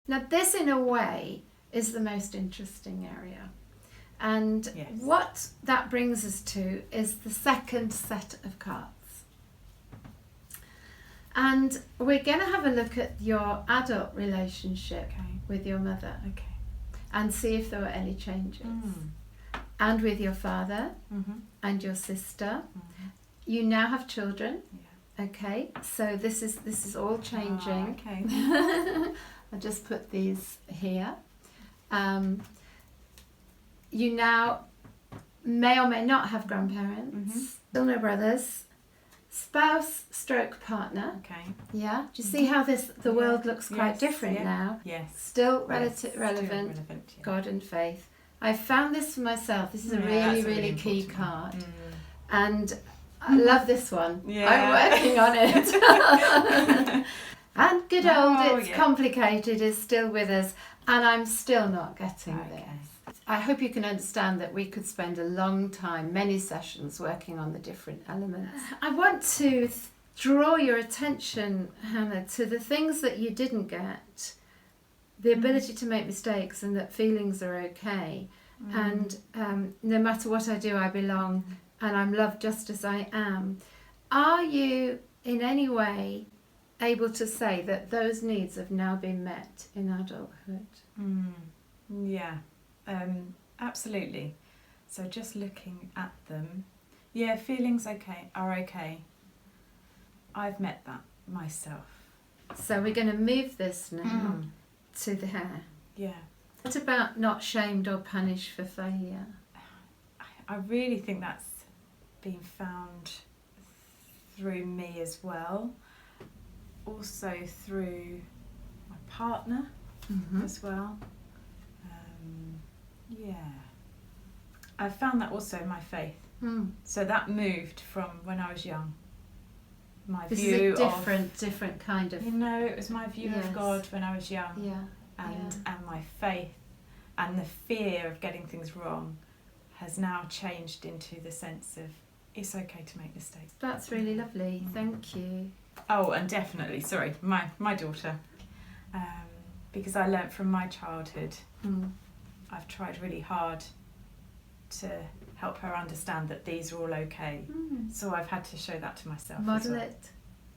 Now this, in a way, is the most interesting area. And Yes. what that brings us to is the second set of cards. And we're going to have a look at your adult relationship with your mother and see if there were any changes. And with your father and your sister. You now have children. Okay, so this is all changing. Okay. I'll just put these here. You now may or may not have grandparents. Still no brothers. Spouse stroke partner. Okay. Yeah. Do you see how the world looks quite different now? Yes. Still relevant. Still relevant, yeah. God and faith. I found this for myself. This is a really key card. And I love this one. Yeah. I'm working on it. And good old It's Complicated is still with us, and I'm still not getting this. I hope you can understand that we could spend a long time, many sessions, working on the different elements. I want to draw your attention, Hannah, to the things that you didn't get, the ability to make mistakes, and that feelings are okay. And no matter what I do, I belong, and I'm loved just as I am. Are you in any way able to say that those needs have now been met in adulthood? Yeah, absolutely. So just looking at them, yeah, feelings are okay. I've met that myself. So we're going to move this now to the hair. Yeah. What about not shamed or punished for failure? I really think that's been found through me as well. Also through my partner as well. I found that also in my faith. So that moved from when I was young. This is a different kind of... it was my view of God when I was young. And my faith and the fear of getting things wrong has now changed into the sense of it's okay to make mistakes. That's really lovely. Thank you. Oh, and definitely, sorry, my daughter. Because I learnt from my childhood. I've tried really hard to help her understand that these are all okay. So I've had to show that to myself. Model as well. it.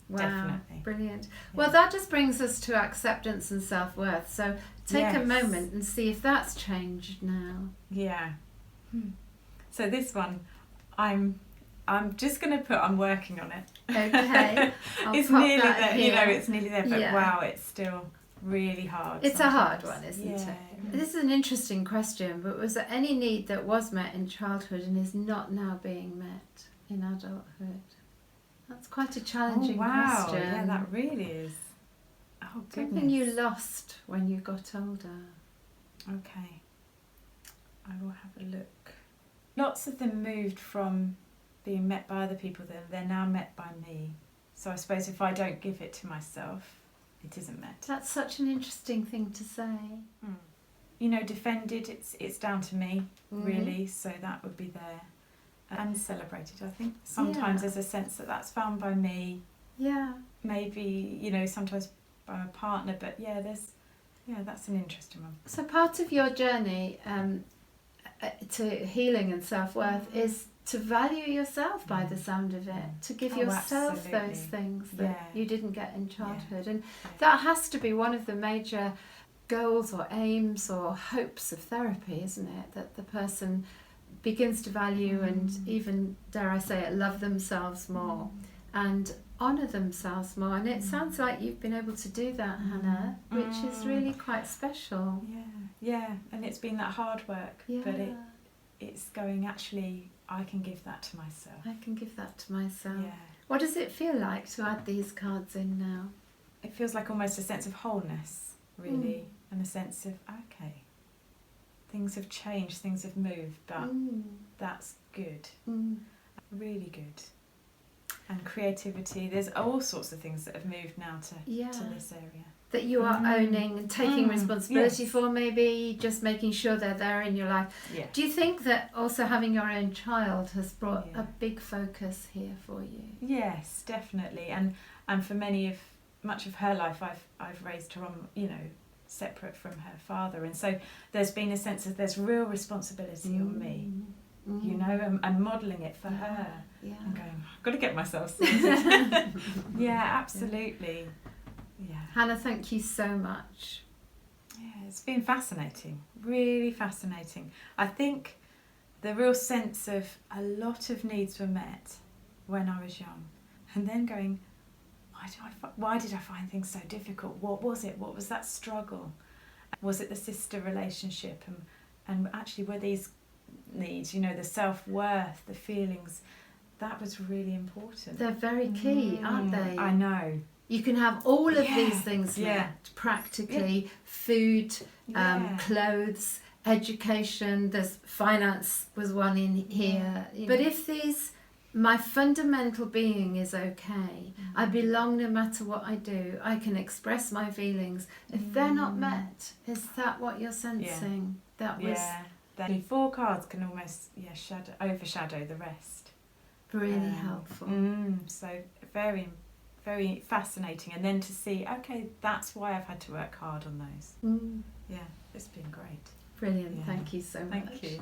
Wow, definitely. Brilliant. Yeah. Well, that just brings us to acceptance and self-worth. So take a moment and see if that's changed now. Yeah. So this one, I'm just going to put, I'm working on it. Okay. It's nearly there, it's nearly there, but wow, it's still really hard. It's sometimes. a hard one, isn't it? This is an interesting question, but was there any need that was met in childhood and is not now being met in adulthood? That's quite a challenging question. Yeah, that really is. Oh, goodness. Something you lost when you got older. Okay. I will have a look. Lots of them moved from being met by other people, then they're now met by me. So I suppose if I don't give it to myself, it isn't met. That's such an interesting thing to say. Defended, it's down to me, really, so that would be there. And celebrated, I think. Sometimes there's a sense that that's found by me. Yeah. Maybe, sometimes by my partner, but that's an interesting one. So part of your journey to healing and self-worth is to value yourself by the sound of it, to give yourself those things that you didn't get in childhood. And that has to be one of the major goals or aims or hopes of therapy, isn't it? That the person begins to value and even, dare I say it, love themselves more and honour themselves more. And it sounds like you've been able to do that, Hannah, which is really quite special. Yeah, and it's been that hard work, but it's going, actually, I can give that to myself. I can give that to myself. Yeah. What does it feel like to add these cards in now? It feels like almost a sense of wholeness, really, and a sense of, okay, things have changed, things have moved, but that's good, really good. And creativity, there's all sorts of things that have moved now to this area. That you are owning and taking responsibility for, maybe just making sure they're there in your life. Yeah. Do you think that also having your own child has brought a big focus here for you? Yes, definitely. And for much of her life, I've raised her on, separate from her father. And so there's been a sense of there's real responsibility on me, you know, and modelling it for her. Yeah. And going, I've got to get myself sorted. Yeah, absolutely. Yeah. Hannah, thank you so much. Yeah, it's been fascinating, really fascinating. I think the real sense of a lot of needs were met when I was young, and then going, why did I find things so difficult? What was it? What was that struggle? Was it the sister relationship? And actually were these needs, you know, the self-worth, the feelings, that was really important. They're very key, aren't they? I know. You can have all of these things met, practically, food, clothes, education, there's finance was one in here. But if my fundamental being is okay, I belong no matter what I do, I can express my feelings. If they're not met, is that what you're sensing? That was... The 4 cards can almost overshadow the rest. Really helpful. So very, very fascinating. And then to see, okay, that's why I've had to work hard on those. Yeah, it's been great. Brilliant. Thank you so much. Thank you.